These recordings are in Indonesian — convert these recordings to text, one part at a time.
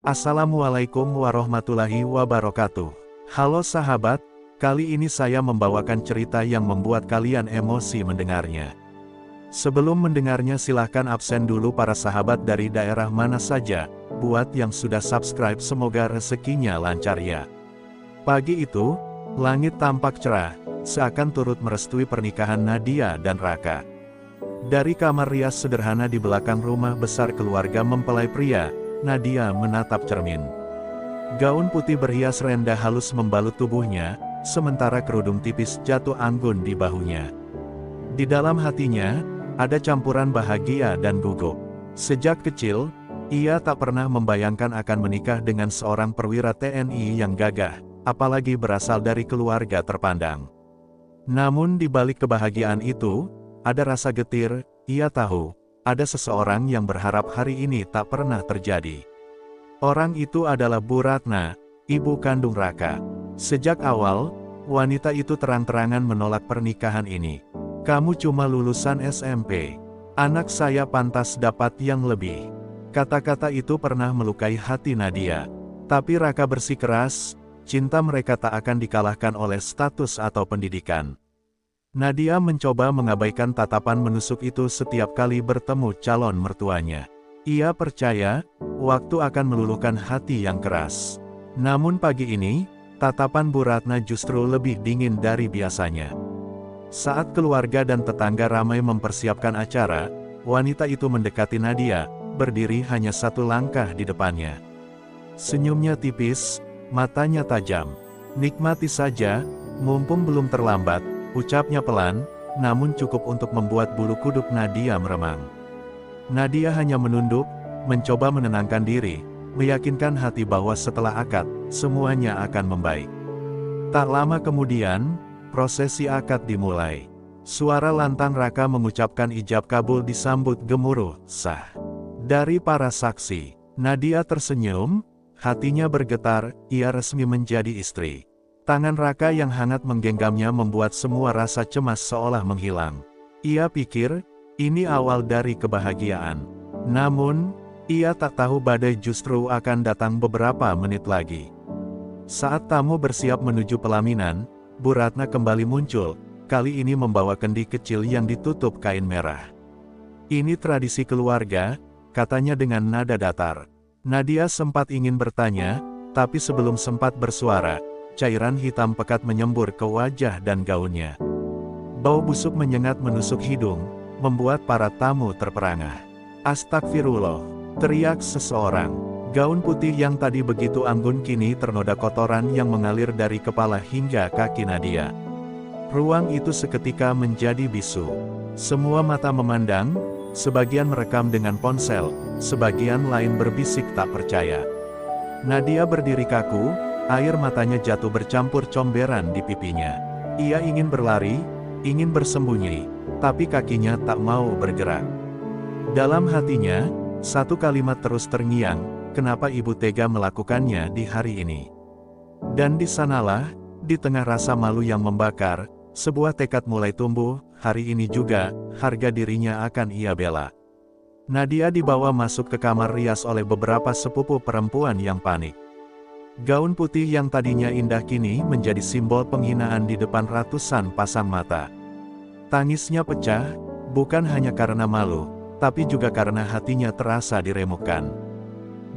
Assalamualaikum warahmatullahi wabarakatuh. Halo sahabat, kali ini saya membawakan cerita yang membuat kalian emosi mendengarnya. Sebelum mendengarnya silahkan absen dulu para sahabat dari daerah mana saja. Buat yang sudah subscribe semoga rezekinya lancar ya. Pagi itu, langit tampak cerah, seakan turut merestui pernikahan Nadia dan Raka. Dari kamar rias sederhana di belakang rumah besar keluarga mempelai pria, Nadia menatap cermin. Gaun putih berhias rendah halus membalut tubuhnya, sementara kerudung tipis jatuh anggun di bahunya. Di dalam hatinya, ada campuran bahagia dan gugup. Sejak kecil, ia tak pernah membayangkan akan menikah dengan seorang perwira TNI yang gagah, apalagi berasal dari keluarga terpandang. Namun di balik kebahagiaan itu, ada rasa getir. Ia tahu, ada seseorang yang berharap hari ini tak pernah terjadi. Orang itu adalah Bu Ratna, ibu kandung Raka. Sejak awal, wanita itu terang-terangan menolak pernikahan ini. "Kamu cuma lulusan SMP. Anak saya pantas dapat yang lebih." Kata-kata itu pernah melukai hati Nadia. Tapi Raka bersikeras, cinta mereka tak akan dikalahkan oleh status atau pendidikan. Nadia mencoba mengabaikan tatapan menusuk itu setiap kali bertemu calon mertuanya. Ia percaya, waktu akan meluluhkan hati yang keras. Namun pagi ini, tatapan Bu Ratna justru lebih dingin dari biasanya. Saat keluarga dan tetangga ramai mempersiapkan acara, wanita itu mendekati Nadia, berdiri hanya satu langkah di depannya. Senyumnya tipis, matanya tajam. "Nikmati saja, mumpung belum terlambat," ucapnya pelan, namun cukup untuk membuat bulu kuduk Nadia meremang. Nadia hanya menunduk, mencoba menenangkan diri, meyakinkan hati bahwa setelah akad, semuanya akan membaik. Tak lama kemudian, prosesi akad dimulai. Suara lantang Raka mengucapkan ijab kabul disambut gemuruh, sah. Dari para saksi, Nadia tersenyum, hatinya bergetar, ia resmi menjadi istri. Tangan Raka yang hangat menggenggamnya membuat semua rasa cemas seolah menghilang. Ia pikir, ini awal dari kebahagiaan. Namun, ia tak tahu badai justru akan datang beberapa menit lagi. Saat tamu bersiap menuju pelaminan, Bu Ratna kembali muncul, kali ini membawa kendi kecil yang ditutup kain merah. "Ini tradisi keluarga," katanya dengan nada datar. Nadia sempat ingin bertanya, tapi sebelum sempat bersuara, cairan hitam pekat menyembur ke wajah dan gaunnya. Bau busuk menyengat menusuk hidung, membuat para tamu terperangah. "Astagfirullah!" teriak seseorang. Gaun putih yang tadi begitu anggun kini ternoda kotoran yang mengalir dari kepala hingga kaki Nadia. Ruang itu seketika menjadi bisu. Semua mata memandang, sebagian merekam dengan ponsel, sebagian lain berbisik tak percaya. Nadia berdiri kaku, air matanya jatuh bercampur comberan di pipinya. Ia ingin berlari, ingin bersembunyi, tapi kakinya tak mau bergerak. Dalam hatinya, satu kalimat terus terngiang, kenapa ibu tega melakukannya di hari ini? Dan di sanalah, di tengah rasa malu yang membakar, sebuah tekad mulai tumbuh, hari ini juga, harga dirinya akan ia bela. Nadia dibawa masuk ke kamar rias oleh beberapa sepupu perempuan yang panik. Gaun putih yang tadinya indah kini menjadi simbol penghinaan di depan ratusan pasang mata. Tangisnya pecah, bukan hanya karena malu, tapi juga karena hatinya terasa diremukkan.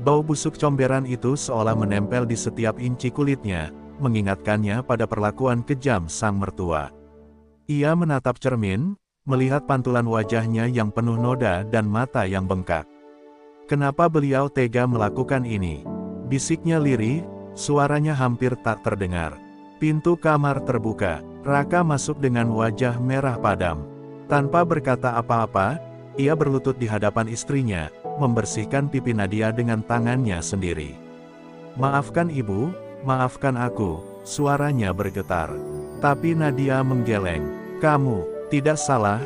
Bau busuk comberan itu seolah menempel di setiap inci kulitnya, mengingatkannya pada perlakuan kejam sang mertua. Ia menatap cermin, melihat pantulan wajahnya yang penuh noda dan mata yang bengkak. Kenapa beliau tega melakukan ini? Bisiknya lirih, suaranya hampir tak terdengar. Pintu kamar terbuka, Raka masuk dengan wajah merah padam. Tanpa berkata apa-apa, ia berlutut di hadapan istrinya, membersihkan pipi Nadia dengan tangannya sendiri. "Maafkan ibu, maafkan aku," suaranya bergetar. Tapi Nadia menggeleng. "Kamu tidak salah,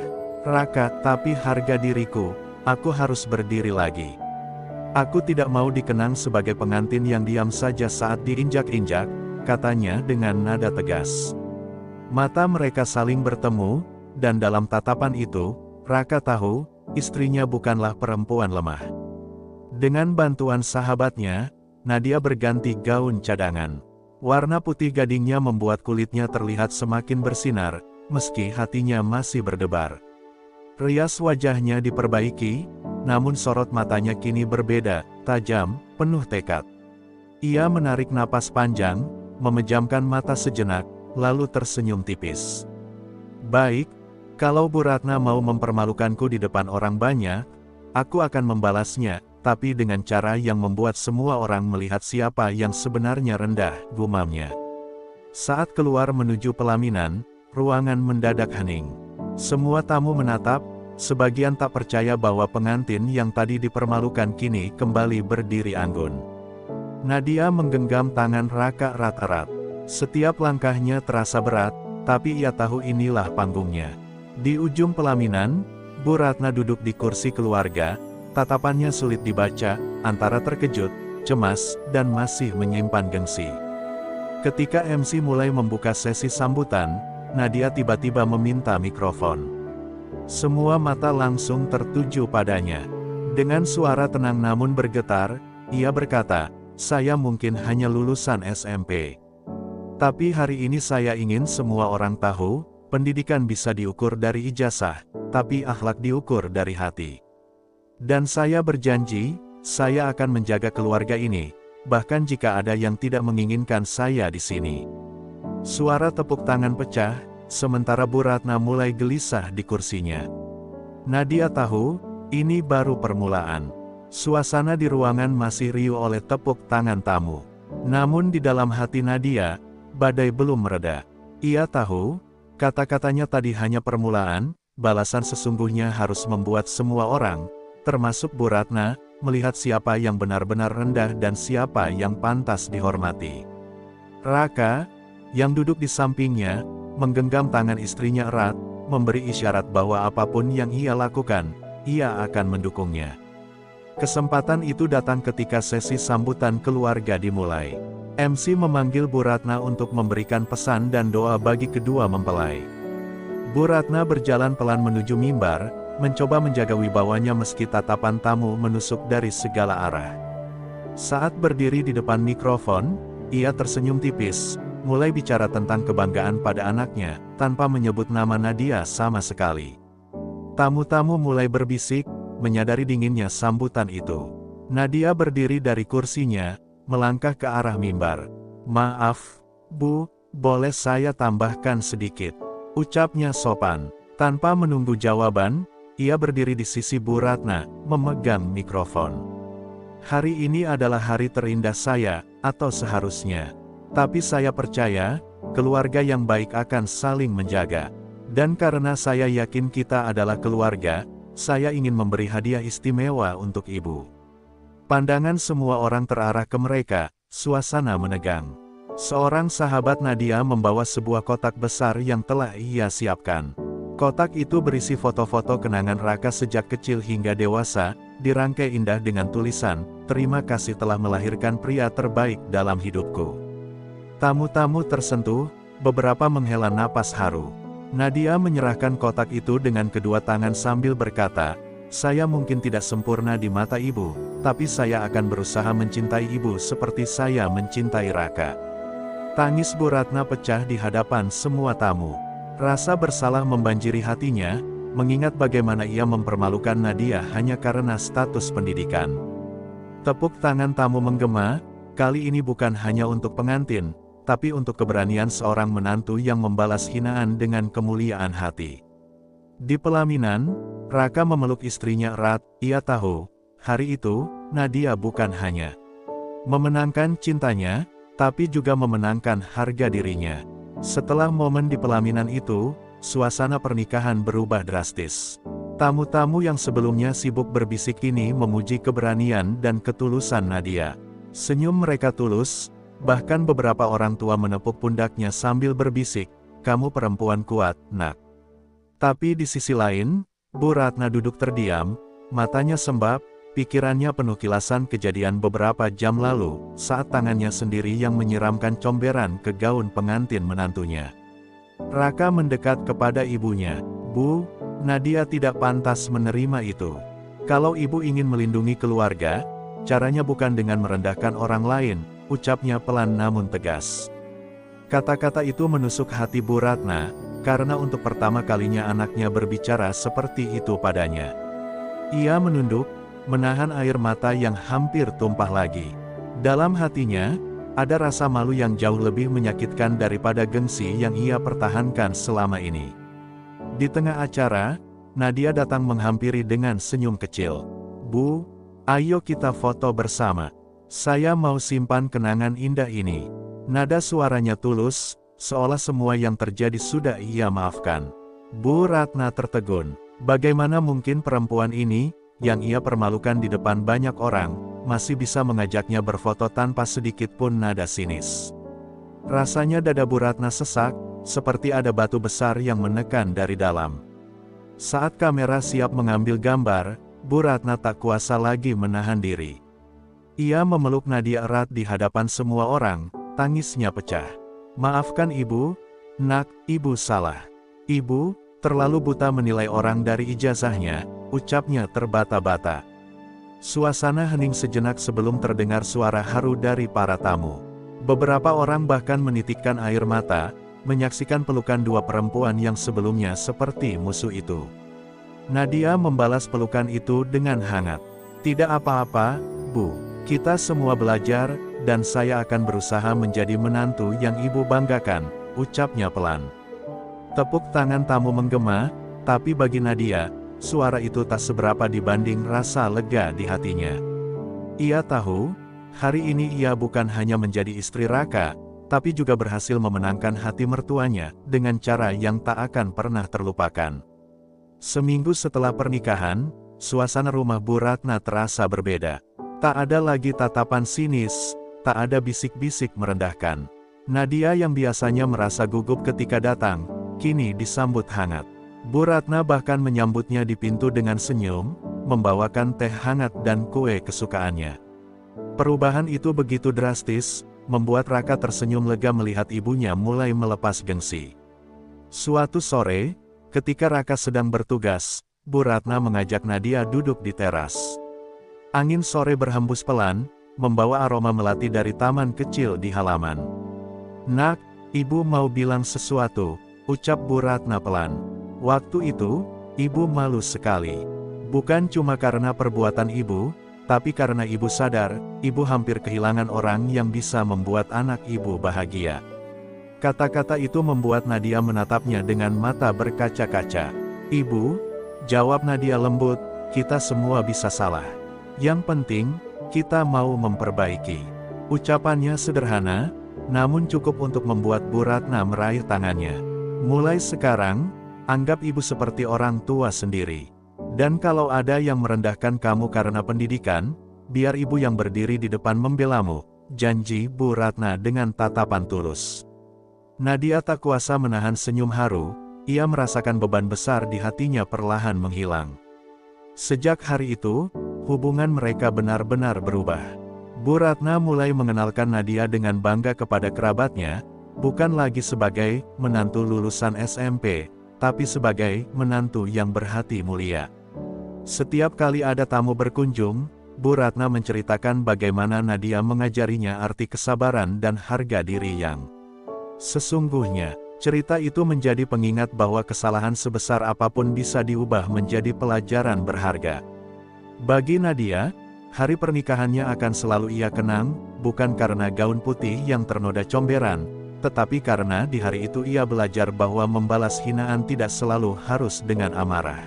Raka, tapi harga diriku, aku harus berdiri lagi. Aku tidak mau dikenang sebagai pengantin yang diam saja saat diinjak-injak," katanya dengan nada tegas. Mata mereka saling bertemu, dan dalam tatapan itu, Raka tahu, istrinya bukanlah perempuan lemah. Dengan bantuan sahabatnya, Nadia berganti gaun cadangan. Warna putih gadingnya membuat kulitnya terlihat semakin bersinar, meski hatinya masih berdebar. Rias wajahnya diperbaiki, namun sorot matanya kini berbeda, tajam, penuh tekad. Ia menarik napas panjang, memejamkan mata sejenak, lalu tersenyum tipis. Baik, kalau Bu Ratna mau mempermalukanku di depan orang banyak, aku akan membalasnya, tapi dengan cara yang membuat semua orang melihat siapa yang sebenarnya rendah, gumamnya. Saat keluar menuju pelaminan, ruangan mendadak hening. Semua tamu menatap, sebagian tak percaya bahwa pengantin yang tadi dipermalukan kini kembali berdiri anggun. Nadia menggenggam tangan Raka erat-erat. Setiap langkahnya terasa berat, tapi ia tahu inilah panggungnya. Di ujung pelaminan, Bu Ratna duduk di kursi keluarga, tatapannya sulit dibaca, antara terkejut, cemas, dan masih menyimpan gengsi. Ketika MC mulai membuka sesi sambutan, Nadia tiba-tiba meminta mikrofon. Semua mata langsung tertuju padanya. Dengan suara tenang namun bergetar, ia berkata, "Saya mungkin hanya lulusan SMP. Tapi hari ini saya ingin semua orang tahu, pendidikan bisa diukur dari ijazah, tapi akhlak diukur dari hati. Dan saya berjanji, saya akan menjaga keluarga ini, bahkan jika ada yang tidak menginginkan saya di sini." Suara tepuk tangan pecah, sementara Bu Ratna mulai gelisah di kursinya. Nadia tahu, ini baru permulaan. Suasana di ruangan masih riuh oleh tepuk tangan tamu. Namun di dalam hati Nadia, badai belum mereda. Ia tahu, kata-katanya tadi hanya permulaan, balasan sesungguhnya harus membuat semua orang, termasuk Bu Ratna, melihat siapa yang benar-benar rendah dan siapa yang pantas dihormati. Raka, yang duduk di sampingnya, menggenggam tangan istrinya erat, memberi isyarat bahwa apapun yang ia lakukan, ia akan mendukungnya. Kesempatan itu datang ketika sesi sambutan keluarga dimulai. MC memanggil Bu Ratna untuk memberikan pesan dan doa bagi kedua mempelai. Bu Ratna berjalan pelan menuju mimbar, mencoba menjaga wibawanya meski tatapan tamu menusuk dari segala arah. Saat berdiri di depan mikrofon, ia tersenyum tipis, mulai bicara tentang kebanggaan pada anaknya, tanpa menyebut nama Nadia sama sekali. Tamu-tamu mulai berbisik, menyadari dinginnya sambutan itu. Nadia berdiri dari kursinya, melangkah ke arah mimbar. "Maaf, Bu, boleh saya tambahkan sedikit?" ucapnya sopan. Tanpa menunggu jawaban, ia berdiri di sisi Bu Ratna, memegang mikrofon. "Hari ini adalah hari terindah saya, atau seharusnya. Tapi saya percaya, keluarga yang baik akan saling menjaga. Dan karena saya yakin kita adalah keluarga, saya ingin memberi hadiah istimewa untuk Ibu." Pandangan semua orang terarah ke mereka, suasana menegang. Seorang sahabat Nadia membawa sebuah kotak besar yang telah ia siapkan. Kotak itu berisi foto-foto kenangan Raka sejak kecil hingga dewasa, dirangkai indah dengan tulisan, "Terima kasih telah melahirkan pria terbaik dalam hidupku." Tamu-tamu tersentuh, beberapa menghela napas haru. Nadia menyerahkan kotak itu dengan kedua tangan sambil berkata, "Saya mungkin tidak sempurna di mata Ibu, tapi saya akan berusaha mencintai Ibu seperti saya mencintai Raka." Tangis Bu Ratna pecah di hadapan semua tamu. Rasa bersalah membanjiri hatinya, mengingat bagaimana ia mempermalukan Nadia hanya karena status pendidikan. Tepuk tangan tamu menggema, kali ini bukan hanya untuk pengantin, tapi untuk keberanian seorang menantu yang membalas hinaan dengan kemuliaan hati. Di pelaminan, Raka memeluk istrinya erat. Ia tahu, hari itu, Nadia bukan hanya memenangkan cintanya, tapi juga memenangkan harga dirinya. Setelah momen di pelaminan itu, suasana pernikahan berubah drastis. Tamu-tamu yang sebelumnya sibuk berbisik kini memuji keberanian dan ketulusan Nadia. Senyum mereka tulus, bahkan beberapa orang tua menepuk pundaknya sambil berbisik, "Kamu perempuan kuat, Nak." Tapi di sisi lain, Bu Ratna duduk terdiam, matanya sembab, pikirannya penuh kilasan kejadian beberapa jam lalu, saat tangannya sendiri yang menyiramkan comberan ke gaun pengantin menantunya. Raka mendekat kepada ibunya. "Bu, Nadia tidak pantas menerima itu. Kalau Ibu ingin melindungi keluarga, caranya bukan dengan merendahkan orang lain, ucapnya pelan namun tegas. Kata-kata itu menusuk hati Bu Ratna, karena untuk pertama kalinya anaknya berbicara seperti itu padanya. Ia menunduk, menahan air mata yang hampir tumpah lagi. Dalam hatinya, ada rasa malu yang jauh lebih menyakitkan daripada gengsi yang ia pertahankan selama ini. Di tengah acara, Nadia datang menghampiri dengan senyum kecil. "Bu, ayo kita foto bersama. Saya mau simpan kenangan indah ini." Nada suaranya tulus, seolah semua yang terjadi sudah ia maafkan. Bu Ratna tertegun. Bagaimana mungkin perempuan ini, yang ia permalukan di depan banyak orang, masih bisa mengajaknya berfoto tanpa sedikit pun nada sinis. Rasanya dada Bu Ratna sesak, seperti ada batu besar yang menekan dari dalam. Saat kamera siap mengambil gambar, Bu Ratna tak kuasa lagi menahan diri. Ia memeluk Nadia erat di hadapan semua orang, tangisnya pecah. "Maafkan ibu, nak, ibu salah. Ibu terlalu buta menilai orang dari ijazahnya," ucapnya terbata-bata. Suasana hening sejenak sebelum terdengar suara haru dari para tamu. Beberapa orang bahkan menitikkan air mata, menyaksikan pelukan dua perempuan yang sebelumnya seperti musuh itu. Nadia membalas pelukan itu dengan hangat. "Tidak apa-apa, Bu. Kita semua belajar, dan saya akan berusaha menjadi menantu yang ibu banggakan," ucapnya pelan. Tepuk tangan tamu menggema, tapi bagi Nadia, suara itu tak seberapa dibanding rasa lega di hatinya. Ia tahu, hari ini ia bukan hanya menjadi istri Raka, tapi juga berhasil memenangkan hati mertuanya, dengan cara yang tak akan pernah terlupakan. Seminggu setelah pernikahan, suasana rumah Bu Ratna terasa berbeda. Tak ada lagi tatapan sinis, tak ada bisik-bisik merendahkan. Nadia yang biasanya merasa gugup ketika datang, kini disambut hangat. Bu Ratna bahkan menyambutnya di pintu dengan senyum, membawakan teh hangat dan kue kesukaannya. Perubahan itu begitu drastis, membuat Raka tersenyum lega melihat ibunya mulai melepas gengsi. Suatu sore, ketika Raka sedang bertugas, Bu Ratna mengajak Nadia duduk di teras. Angin sore berhembus pelan, membawa aroma melati dari taman kecil di halaman. "Nak, ibu mau bilang sesuatu," ucap Bu Ratna pelan. Waktu itu, ibu malu sekali. Bukan cuma karena perbuatan ibu, tapi karena ibu sadar, ibu hampir kehilangan orang yang bisa membuat anak ibu bahagia. Kata-kata itu membuat Nadia menatapnya dengan mata berkaca-kaca. "Ibu," jawab Nadia lembut, "kita semua bisa salah. Yang penting, kita mau memperbaiki." Ucapannya sederhana, namun cukup untuk membuat Bu Ratna meraih tangannya. "Mulai sekarang, anggap ibu seperti orang tua sendiri. Dan kalau ada yang merendahkan kamu karena pendidikan, biar ibu yang berdiri di depan membelamu," janji Bu Ratna dengan tatapan tulus. Nadia tak kuasa menahan senyum haru, ia merasakan beban besar di hatinya perlahan menghilang. Sejak hari itu, hubungan mereka benar-benar berubah. Bu Ratna mulai mengenalkan Nadia dengan bangga kepada kerabatnya, bukan lagi sebagai menantu lulusan SMP, tapi sebagai menantu yang berhati mulia. Setiap kali ada tamu berkunjung, Bu Ratna menceritakan bagaimana Nadia mengajarinya arti kesabaran dan harga diri yang sesungguhnya. Cerita itu menjadi pengingat bahwa kesalahan sebesar apapun bisa diubah menjadi pelajaran berharga. Bagi Nadia, hari pernikahannya akan selalu ia kenang, bukan karena gaun putih yang ternoda comberan, tetapi karena di hari itu ia belajar bahwa membalas hinaan tidak selalu harus dengan amarah.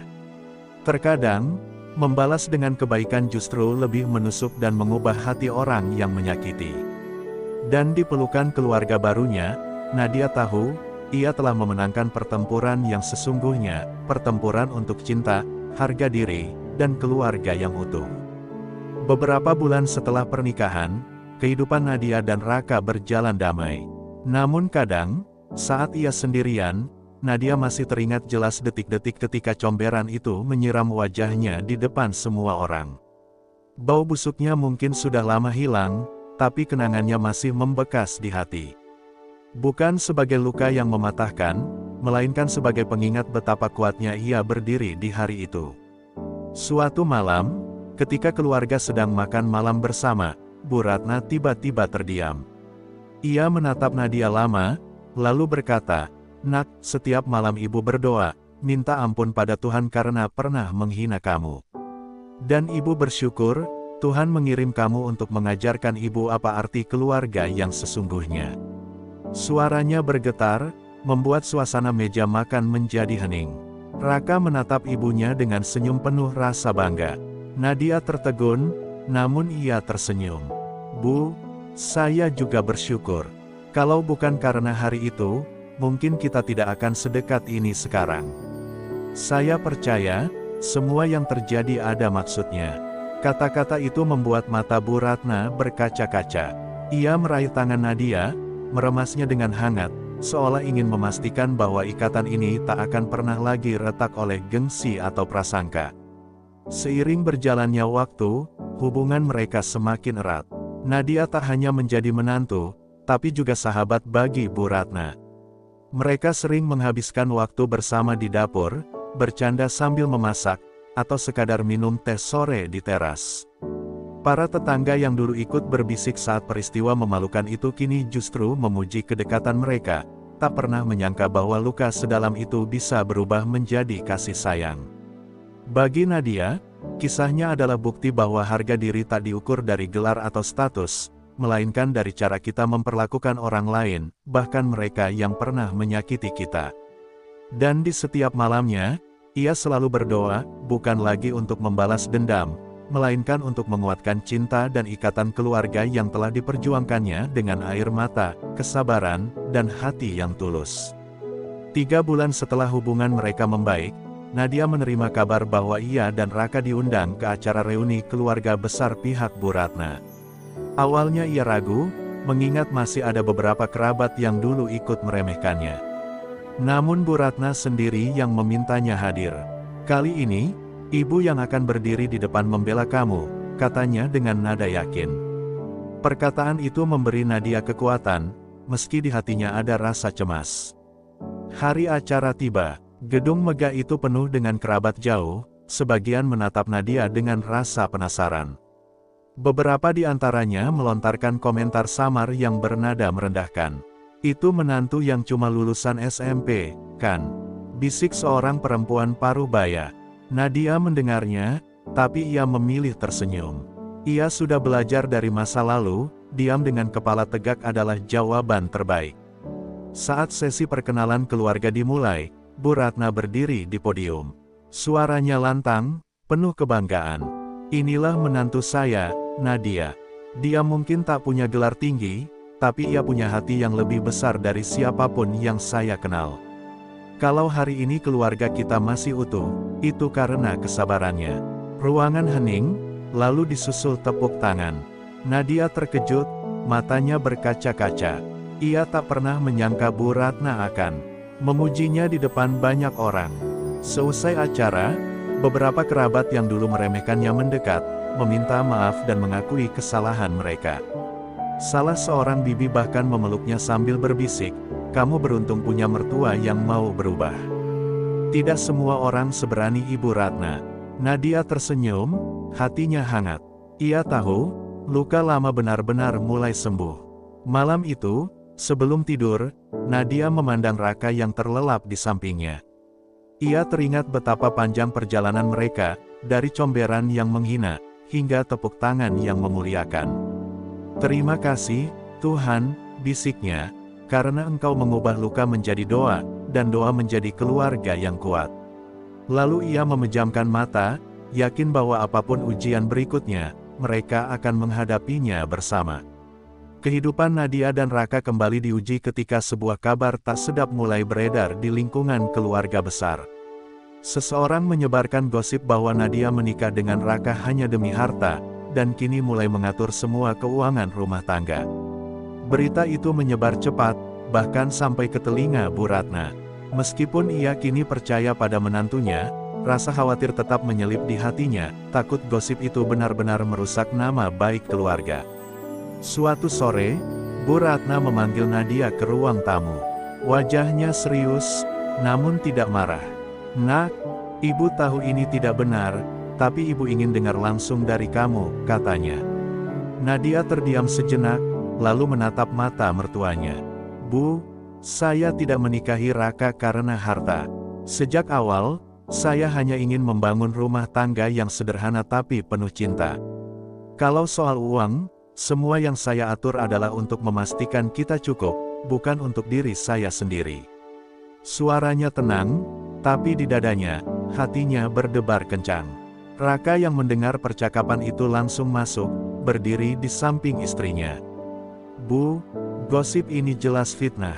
Terkadang, membalas dengan kebaikan justru lebih menusuk dan mengubah hati orang yang menyakiti. Dan di pelukan keluarga barunya, Nadia tahu, ia telah memenangkan pertempuran yang sesungguhnya, pertempuran untuk cinta, harga diri, dan keluarga yang utuh. Beberapa bulan setelah pernikahan, kehidupan Nadia dan Raka berjalan damai. Namun kadang, saat ia sendirian, Nadia masih teringat jelas detik-detik ketika comberan itu menyiram wajahnya di depan semua orang. Bau busuknya mungkin sudah lama hilang, tapi kenangannya masih membekas di hati. Bukan sebagai luka yang mematahkan, melainkan sebagai pengingat betapa kuatnya ia berdiri di hari itu. Suatu malam, Ketika keluarga sedang makan malam bersama, Bu Ratna tiba-tiba terdiam. Ia menatap Nadia lama, lalu berkata, "Nak, setiap malam ibu berdoa, minta ampun pada Tuhan karena pernah menghina kamu. Dan ibu bersyukur, Tuhan mengirim kamu untuk mengajarkan ibu apa arti keluarga yang sesungguhnya." Suaranya bergetar, membuat suasana meja makan menjadi hening. Raka menatap ibunya dengan senyum penuh rasa bangga. Nadia tertegun, namun ia tersenyum. "Bu, saya juga bersyukur. Kalau bukan karena hari itu, mungkin kita tidak akan sedekat ini sekarang. Saya percaya, semua yang terjadi ada maksudnya." Kata-kata itu membuat mata Bu Ratna berkaca-kaca. Ia meraih tangan Nadia, meremasnya dengan hangat, seolah ingin memastikan bahwa ikatan ini tak akan pernah lagi retak oleh gengsi atau prasangka. Seiring berjalannya waktu, hubungan mereka semakin erat. Nadia tak hanya menjadi menantu, tapi juga sahabat bagi Bu Ratna. Mereka sering menghabiskan waktu bersama di dapur, bercanda sambil memasak, atau sekadar minum teh sore di teras. Para tetangga yang dulu ikut berbisik saat peristiwa memalukan itu kini justru memuji kedekatan mereka, tak pernah menyangka bahwa luka sedalam itu bisa berubah menjadi kasih sayang. Bagi Nadia, kisahnya adalah bukti bahwa harga diri tak diukur dari gelar atau status, melainkan dari cara kita memperlakukan orang lain, bahkan mereka yang pernah menyakiti kita. Dan di setiap malamnya, ia selalu berdoa, bukan lagi untuk membalas dendam, melainkan untuk menguatkan cinta dan ikatan keluarga yang telah diperjuangkannya dengan air mata, kesabaran, dan hati yang tulus. 3 bulan setelah hubungan mereka membaik, Nadia menerima kabar bahwa ia dan Raka diundang ke acara reuni keluarga besar pihak Bu Ratna. Awalnya ia ragu, mengingat masih ada beberapa kerabat yang dulu ikut meremehkannya. Namun Bu Ratna sendiri yang memintanya hadir. "Kali ini, ibu yang akan berdiri di depan membela kamu," katanya dengan nada yakin. Perkataan itu memberi Nadia kekuatan, meski di hatinya ada rasa cemas. Hari acara tiba, gedung megah itu penuh dengan kerabat jauh, sebagian menatap Nadia dengan rasa penasaran. Beberapa di antaranya melontarkan komentar samar yang bernada merendahkan. "Itu menantu yang cuma lulusan SMP, kan?" bisik seorang perempuan parubaya. Nadia mendengarnya, tapi ia memilih tersenyum. Ia sudah belajar dari masa lalu, diam dengan kepala tegak adalah jawaban terbaik. Saat sesi perkenalan keluarga dimulai, Bu Ratna berdiri di podium. Suaranya lantang, penuh kebanggaan. "Inilah menantu saya, Nadia. Dia mungkin tak punya gelar tinggi, tapi ia punya hati yang lebih besar dari siapapun yang saya kenal. Kalau hari ini keluarga kita masih utuh, itu karena kesabarannya." Ruangan hening, lalu disusul tepuk tangan. Nadia terkejut, matanya berkaca-kaca. Ia tak pernah menyangka Bu Ratna akan memujinya di depan banyak orang. Seusai acara, beberapa kerabat yang dulu meremehkannya mendekat, meminta maaf dan mengakui kesalahan mereka. Salah seorang bibi bahkan memeluknya sambil berbisik, "Kamu beruntung punya mertua yang mau berubah." Tidak semua orang seberani Ibu Ratna. Nadia tersenyum, hatinya hangat. Ia tahu, luka lama benar-benar mulai sembuh. Malam itu, sebelum tidur, Nadia memandang Raka yang terlelap di sampingnya. Ia teringat betapa panjang perjalanan mereka, dari comberan yang menghina, hingga tepuk tangan yang memuliakan. "Terima kasih, Tuhan," bisiknya, "karena Engkau mengubah luka menjadi doa, dan doa menjadi keluarga yang kuat." Lalu ia memejamkan mata, yakin bahwa apapun ujian berikutnya, mereka akan menghadapinya bersama. Kehidupan Nadia dan Raka kembali diuji ketika sebuah kabar tak sedap mulai beredar di lingkungan keluarga besar. Seseorang menyebarkan gosip bahwa Nadia menikah dengan Raka hanya demi harta, dan kini mulai mengatur semua keuangan rumah tangga. Berita itu menyebar cepat, bahkan sampai ke telinga Bu Ratna. Meskipun ia kini percaya pada menantunya, rasa khawatir tetap menyelip di hatinya, takut gosip itu benar-benar merusak nama baik keluarga. Suatu sore, Bu Ratna memanggil Nadia ke ruang tamu. Wajahnya serius, namun tidak marah. "Nak, ibu tahu ini tidak benar, tapi ibu ingin dengar langsung dari kamu, katanya. Nadia terdiam sejenak, lalu menatap mata mertuanya. Bu, saya tidak menikahi Raka karena harta. Sejak awal, saya hanya ingin membangun rumah tangga yang sederhana tapi penuh cinta. Kalau soal uang, semua yang saya atur adalah untuk memastikan kita cukup, bukan untuk diri saya sendiri. Suaranya tenang, tapi di dadanya, hatinya berdebar kencang. Raka yang mendengar percakapan itu langsung masuk, berdiri di samping istrinya. Bu, gosip ini jelas fitnah.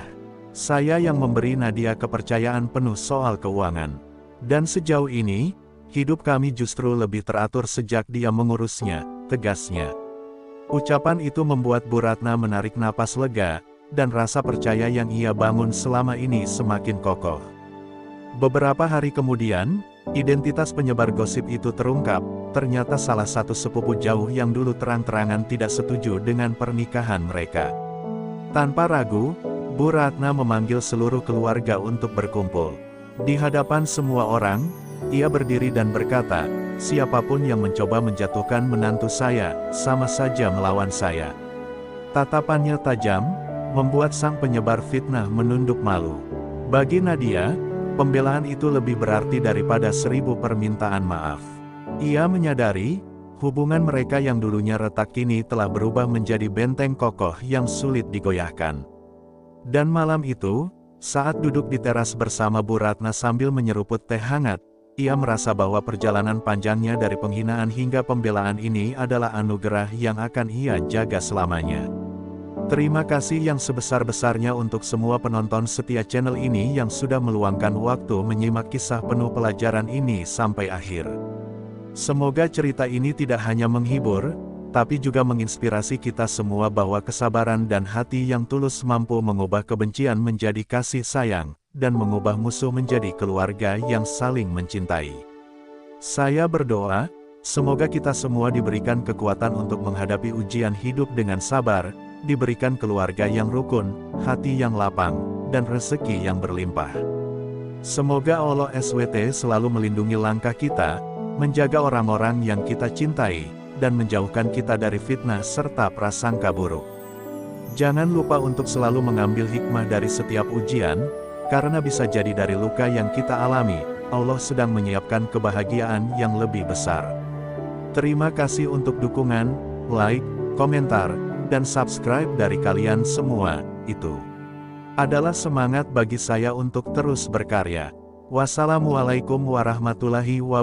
Saya yang memberi Nadia kepercayaan penuh soal keuangan. Dan sejauh ini, hidup kami justru lebih teratur sejak dia mengurusnya, tegasnya. Ucapan itu membuat Bu Ratna menarik napas lega, dan rasa percaya yang ia bangun selama ini semakin kokoh. Beberapa hari kemudian, identitas penyebar gosip itu terungkap, ternyata salah satu sepupu jauh yang dulu terang-terangan tidak setuju dengan pernikahan mereka. Tanpa ragu, Bu Ratna memanggil seluruh keluarga untuk berkumpul. Di hadapan semua orang, ia berdiri dan berkata, siapapun yang mencoba menjatuhkan menantu saya, sama saja melawan saya. Tatapannya tajam, membuat sang penyebar fitnah menunduk malu. Bagi Nadia, pembelaan itu lebih berarti daripada 1000 permintaan maaf. Ia menyadari, hubungan mereka yang dulunya retak kini telah berubah menjadi benteng kokoh yang sulit digoyahkan. Dan malam itu, saat duduk di teras bersama Bu Ratna sambil menyeruput teh hangat, ia merasa bahwa perjalanan panjangnya dari penghinaan hingga pembelaan ini adalah anugerah yang akan ia jaga selamanya. Terima kasih yang sebesar-besarnya untuk semua penonton setia channel ini yang sudah meluangkan waktu menyimak kisah penuh pelajaran ini sampai akhir. Semoga cerita ini tidak hanya menghibur, tapi juga menginspirasi kita semua bahwa kesabaran dan hati yang tulus mampu mengubah kebencian menjadi kasih sayang, dan mengubah musuh menjadi keluarga yang saling mencintai. Saya berdoa, semoga kita semua diberikan kekuatan untuk menghadapi ujian hidup dengan sabar, diberikan keluarga yang rukun, hati yang lapang, dan rezeki yang berlimpah. Semoga Allah SWT selalu melindungi langkah kita, menjaga orang-orang yang kita cintai, dan menjauhkan kita dari fitnah serta prasangka buruk. Jangan lupa untuk selalu mengambil hikmah dari setiap ujian, karena bisa jadi dari luka yang kita alami, Allah sedang menyiapkan kebahagiaan yang lebih besar. Terima kasih untuk dukungan, like, komentar, dan subscribe dari kalian semua. Itu adalah semangat bagi saya untuk terus berkarya. Wassalamualaikum warahmatullahi wabarakatuh.